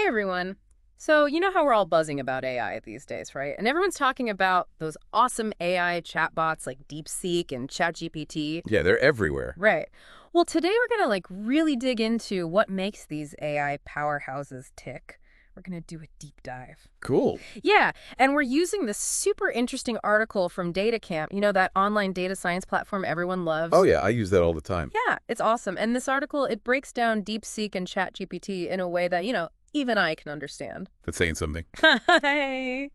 Hey everyone. So, you know how we're all buzzing about AI these days, right? And everyone's talking about those awesome AI chatbots like DeepSeek and ChatGPT. Yeah, they're everywhere. Right. Well, today we're going to really dig into what makes these AI powerhouses tick. We're going to do a deep dive. Cool. Yeah, and we're using this super interesting article from DataCamp, that online data science platform everyone Oh, loves. yeah, I use that all the time. Yeah, it's awesome. And this article, it breaks down DeepSeek and ChatGPT in a way that, even I can understand. That's saying something. Hey.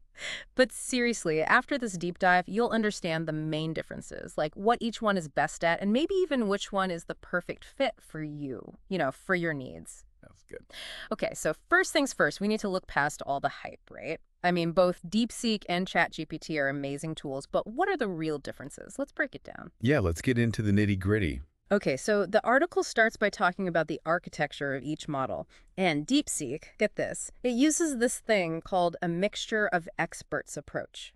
But seriously, after this deep dive, you'll understand the main differences, like what each one is best at, and maybe even which one is the perfect fit for you, for your needs. That's good. Okay, so first things first, we need to look past all the hype, right? I mean, both DeepSeek and ChatGPT are amazing tools, but what are the real differences? Let's break it down. Yeah, let's get into the nitty-gritty. Okay, so the article starts by talking about the architecture of each model. And DeepSeek, get this, it uses this thing called a mixture of experts approach.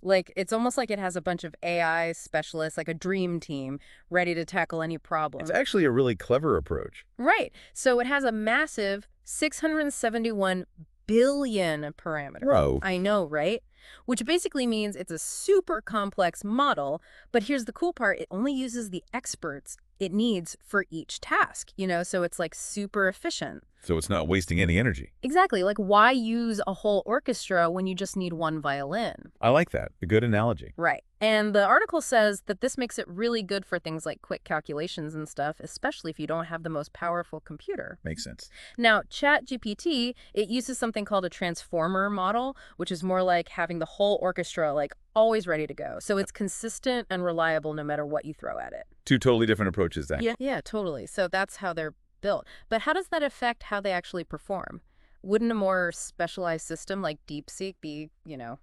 It's almost like it has a bunch of AI specialists, like a dream team, ready to tackle any problem. It's actually a really clever approach. Right. So it has a massive 671 billion parameters. Bro. I know, right? Which basically means it's a super complex model, but here's the cool part, it only uses the experts it needs for each task, so it's super efficient. So it's not wasting any energy. Exactly, why use a whole orchestra when you just need one violin? I like that. A good analogy. Right. And the article says that this makes it really good for things like quick calculations and stuff, especially if you don't have the most powerful computer. Makes sense. Now, ChatGPT, it uses something called a transformer model, which is more like having the whole orchestra always ready to go. So it's consistent and reliable no matter what you throw at it. Two totally different approaches then. Yeah, totally. So that's how they're built. But how does that affect how they actually perform? Wouldn't a more specialized system like DeepSeek be,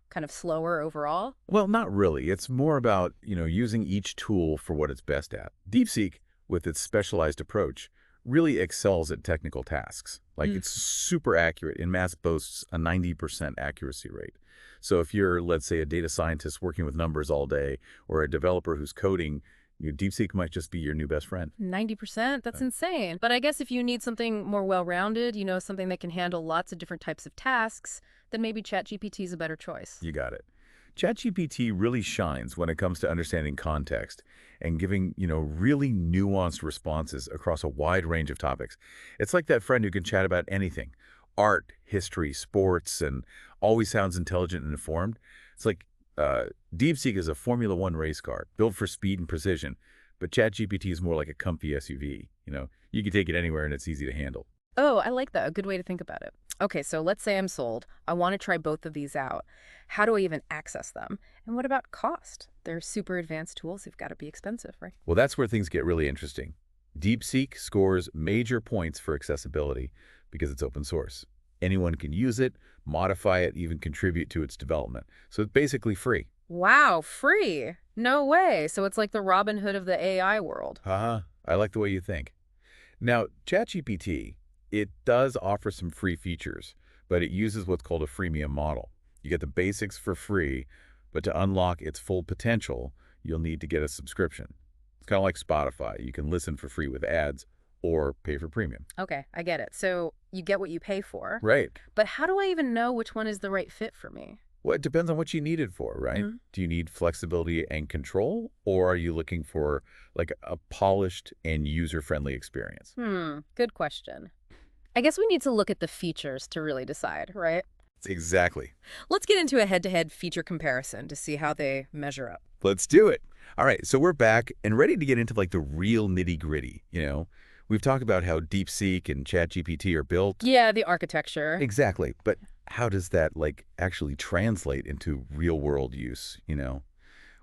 kind of slower overall? Well, not really. It's more about, using each tool for what it's best at. DeepSeek, with its specialized approach, really excels at technical tasks. It's super accurate. In math boasts a 90% accuracy rate. So if you're, let's say, a data scientist working with numbers all day or a developer who's coding, DeepSeek might just be your new best friend. 90%? That's insane. But I guess if you need something more well-rounded, something that can handle lots of different types of tasks, then maybe ChatGPT is a better choice. You got it. ChatGPT really shines when it comes to understanding context and giving, really nuanced responses across a wide range of topics. It's like that friend who can chat about anything, art, history, sports, and always sounds intelligent and informed. It's like DeepSeek is a Formula One race car built for speed and precision, but ChatGPT is more like a comfy SUV. You can take it anywhere and it's easy to handle. Oh, I like that. A good way to think about it. Okay, so let's say I'm sold. I want to try both of these out. How do I even access them? And what about cost? They're super advanced tools. They've got to be expensive, right? Well, that's where things get really interesting. DeepSeek scores major points for accessibility because it's open source. Anyone can use it, modify it, even contribute to its development. So it's basically free. Wow, free? No way. So it's like the Robin Hood of the AI world. Haha, I like the way you think. Now, ChatGPT, it does offer some free features, but it uses what's called a freemium model. You get the basics for free, but to unlock its full potential, you'll need to get a subscription. It's kind of like Spotify. You can listen for free with ads or pay for premium. Okay, I get it. So you get what you pay for. Right. But how do I even know which one is the right fit for me? Well, it depends on what you need it for, right? Do you need flexibility and control, or are you looking for a polished and user-friendly experience? Good question. I guess we need to look at the features to really decide, right? Exactly. Let's get into a head-to-head feature comparison to see how they measure up. Let's do it. All right, so we're back and ready to get into the real nitty-gritty, We've talked about how DeepSeek and ChatGPT are built. Yeah, the architecture. Exactly. But how does that actually translate into real-world use, I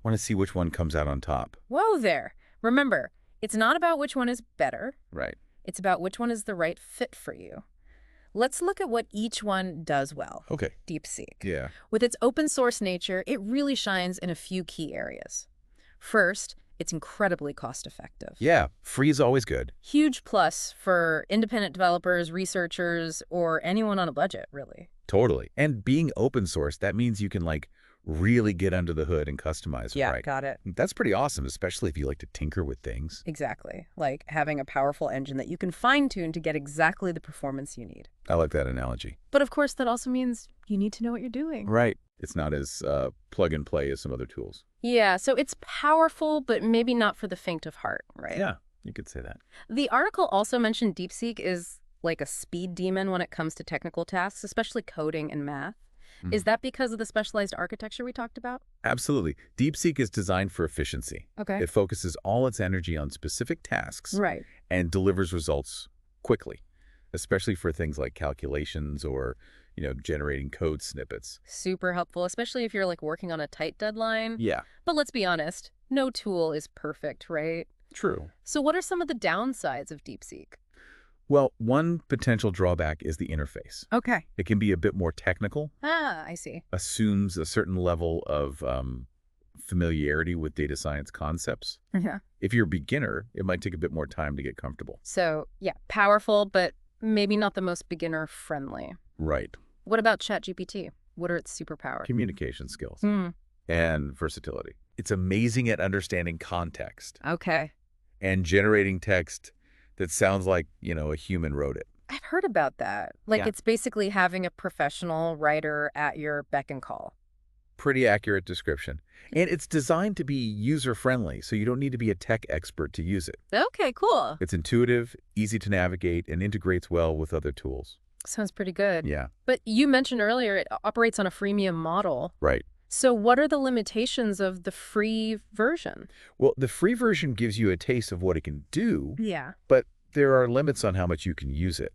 want to see which one comes out on top. Whoa there. Remember, it's not about which one is better. Right. It's about which one is the right fit for you. Let's look at what each one does well. Okay. DeepSeek. Yeah. With its open source nature, it really shines in a few key areas. First, it's incredibly cost-effective. Yeah, free is always good. Huge plus for independent developers, researchers, or anyone on a budget, really. Totally. And being open source, that means you can really get under the hood and customize it Yeah, right. got it. That's pretty awesome, especially if you like to tinker with things. Exactly. Like having a powerful engine that you can fine-tune to get exactly the performance you need. I like that analogy. But of course, that also means you need to know what you're doing. Right. It's not as plug and play as some other tools. Yeah, so it's powerful, but maybe not for the faint of heart, right? Yeah, you could say that. The article also mentioned DeepSeek is like a speed demon when it comes to technical tasks, especially coding and math. Is that because of the specialized architecture we talked about? Absolutely. DeepSeek is designed for efficiency. Okay. It focuses all its energy on specific tasks Right. and delivers results quickly, especially for things like calculations or, generating code snippets. Super helpful, especially if you're like working on a tight deadline. Yeah, But let's be honest, no tool is perfect, right? true. So what are some of the downsides of DeepSeek? Well, one potential drawback is the interface. Okay. It can be a bit more technical, Ah, I see. assumes a certain level of familiarity with data science concepts. Yeah. If you're a beginner, it might take a bit more time to get comfortable. So, yeah, powerful, but maybe not the most beginner-friendly. Right. What about ChatGPT? What are its superpowers? Communication skills Hmm. and versatility. It's amazing at understanding context Okay. and generating text that sounds like, a human wrote it. I've heard about that. Like, Yeah. it's basically having a professional writer at your beck and call. Pretty accurate description. And it's designed to be user-friendly, so you don't need to be a tech expert to use it. Okay, cool. It's intuitive, easy to navigate, and integrates well with other tools. Sounds pretty good. Yeah, But you mentioned earlier it operates on a freemium model. right. So what are the limitations of the free version? Well, the free version gives you a taste of what it can do, Yeah. but there are limits on how much you can use it.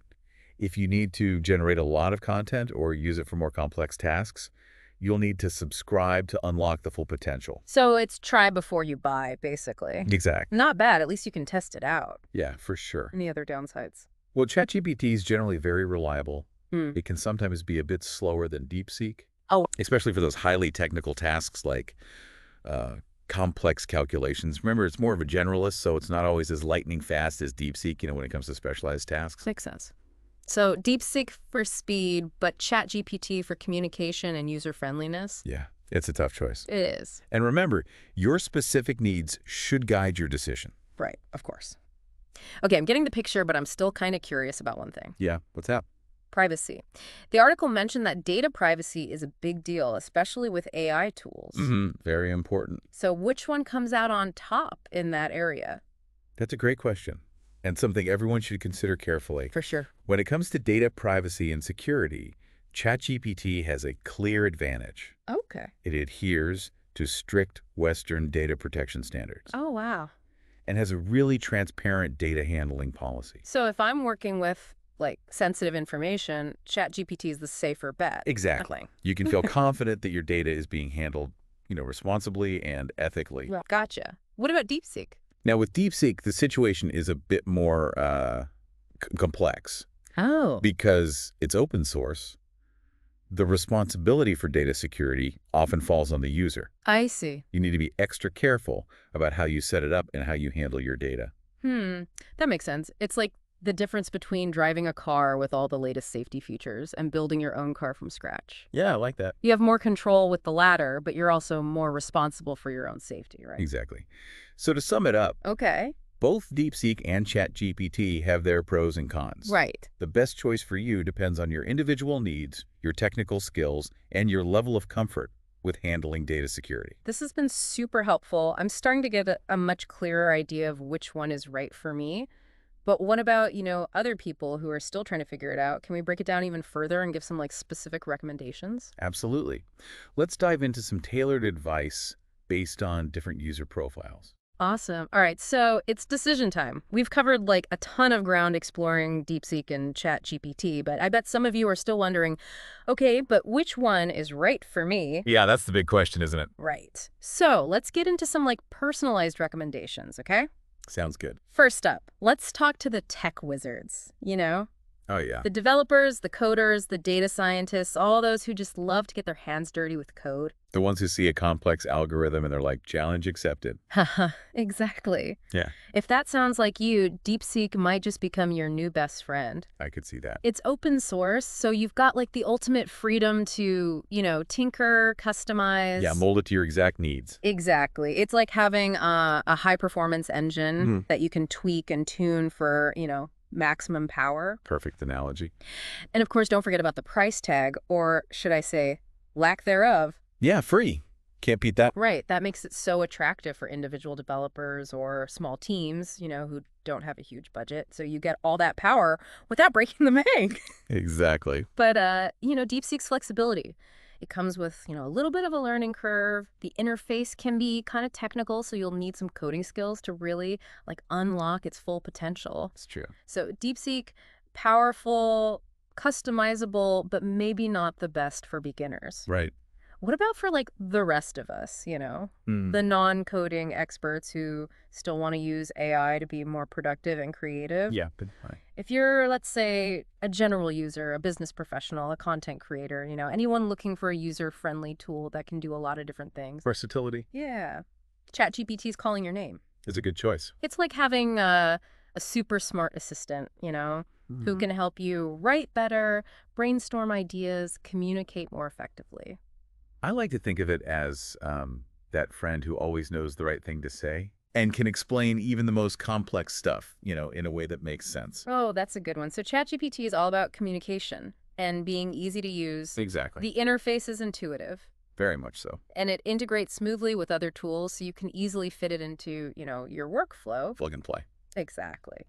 If you need to generate a lot of content or use it for more complex tasks, you'll need to subscribe to unlock the full potential. So it's try before you buy, basically. Exactly. Not bad. At least you can test it out. Yeah, for sure. Any other downsides? Well, ChatGPT is generally very reliable. Hmm. It can sometimes be a bit slower than DeepSeek. Oh. Especially for those highly technical tasks like complex calculations. Remember, it's more of a generalist, so it's not always as lightning fast as DeepSeek, when it comes to specialized tasks. Makes sense. So DeepSeek for speed, but ChatGPT for communication and user-friendliness? Yeah, it's a tough choice. It is. And remember, your specific needs should guide your decision. Right, of course. Okay, I'm getting the picture, but I'm still kind of curious about one thing. Yeah, what's that? Privacy. The article mentioned that data privacy is a big deal, especially with AI tools. Very important. So which one comes out on top in that area? That's a great question, and something everyone should consider carefully. For sure. When it comes to data privacy and security, ChatGPT has a clear advantage. Okay. It adheres to strict Western data protection standards Oh, wow. and has a really transparent data handling policy. So if I'm working with, like, sensitive information, ChatGPT is the safer bet. Exactly. Nothing. You can feel confident that your data is being handled, responsibly and ethically. Well, gotcha. What about DeepSeek? Now, with DeepSeek, the situation is a bit more complex Oh. because it's open source. The responsibility for data security often falls on the user. I see. You need to be extra careful about how you set it up and how you handle your data. That makes sense. It's like the difference between driving a car with all the latest safety features and building your own car from scratch. Yeah, I like that. You have more control with the latter, but you're also more responsible for your own safety, right? Exactly. So to sum it up, Okay. both DeepSeek and ChatGPT have their pros and cons. Right. The best choice for you depends on your individual needs, your technical skills, and your level of comfort with handling data security. This has been super helpful. I'm starting to get a much clearer idea of which one is right for me. But what about, other people who are still trying to figure it out? Can we break it down even further and give some specific recommendations? Absolutely. Let's dive into some tailored advice based on different user profiles. Awesome. All right, so it's decision time. We've covered a ton of ground exploring DeepSeek and ChatGPT, but I bet some of you are still wondering, okay, but which one is right for me? Yeah, that's the big question, isn't it? Right. So let's get into some personalized recommendations, okay? Sounds good. First up, let's talk to the tech wizards, Oh, yeah. The developers, the coders, the data scientists, all those who just love to get their hands dirty with code. The ones who see a complex algorithm and they're like, challenge accepted. Haha, exactly. Yeah, If that sounds like you, DeepSeek might just become your new best friend. I could see that. It's open source, so you've got like the ultimate freedom to, tinker, Yeah, customize. mold it to your exact needs. Exactly. It's like having a high performance engine Mhm. that you can tweak and tune for, maximum power. Perfect analogy. And of course, don't forget about the price tag, or should I say, lack thereof. Yeah, free. Can't beat that. Right. That makes it so attractive for individual developers or small teams, who don't have a huge budget. So you get all that power without breaking the bank. Exactly. But, DeepSeek's flexibility. It comes with, a little bit of a learning curve. The interface can be kind of technical, so you'll need some coding skills to really, unlock its full potential. It's true. So DeepSeek, powerful, customizable, but maybe not the best for beginners. Right. What about for, the rest of us, Hmm. the non-coding experts who still want to use AI to be more productive and creative? Yeah, but fine. If you're, let's say, a general user, a business professional, a content creator, anyone looking for a user-friendly tool that can do a lot of different things. Versatility Yeah. ChatGPT's calling your name. is a good choice. It's like having a super smart assistant, who can help you write better, brainstorm ideas, communicate more effectively. I like to think of it as that friend who always knows the right thing to say and can explain even the most complex stuff, in a way that makes sense. Oh, that's a good one. So ChatGPT is all about communication and being easy to use. Exactly. The interface is intuitive, Very much so. and it integrates smoothly with other tools, so you can easily fit it into, your workflow. Plug and play. Exactly.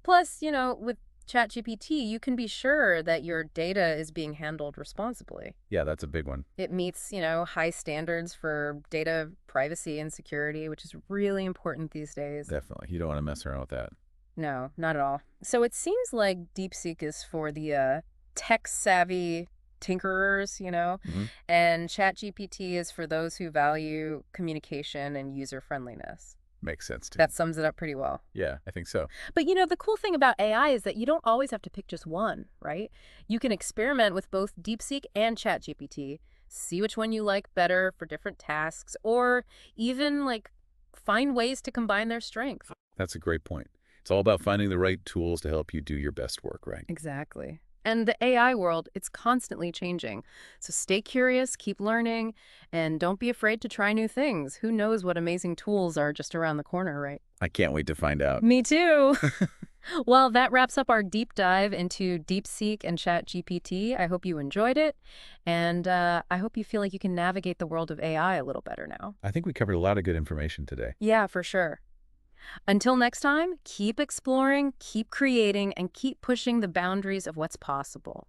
Plus, with ChatGPT, you can be sure that your data is being handled responsibly. Yeah, that's a big one. It meets, high standards for data privacy and security, which is really important these days. Definitely. You don't want to mess around with that. No, not at all. So it seems like DeepSeek is for the tech-savvy tinkerers, Mhm. and ChatGPT is for those who value communication and user-friendliness. Makes sense too. That sums it up pretty well. Yeah, I think so. But the cool thing about AI is that you don't always have to pick just one, right? You can experiment with both DeepSeek and ChatGPT, see which one you like better for different tasks, or even find ways to combine their strengths. That's a great point. It's all about finding the right tools to help you do your best work, right? Exactly. And the AI world, it's constantly changing. So stay curious, keep learning, and don't be afraid to try new things. Who knows what amazing tools are just around the corner, right? I can't wait to find out. Me too. Well, that wraps up our deep dive into DeepSeek and ChatGPT. I hope you enjoyed it, and I hope you feel like you can navigate the world of AI a little better now. I think we covered a lot of good information today. Yeah, for sure. Until next time, keep exploring, keep creating, and keep pushing the boundaries of what's possible.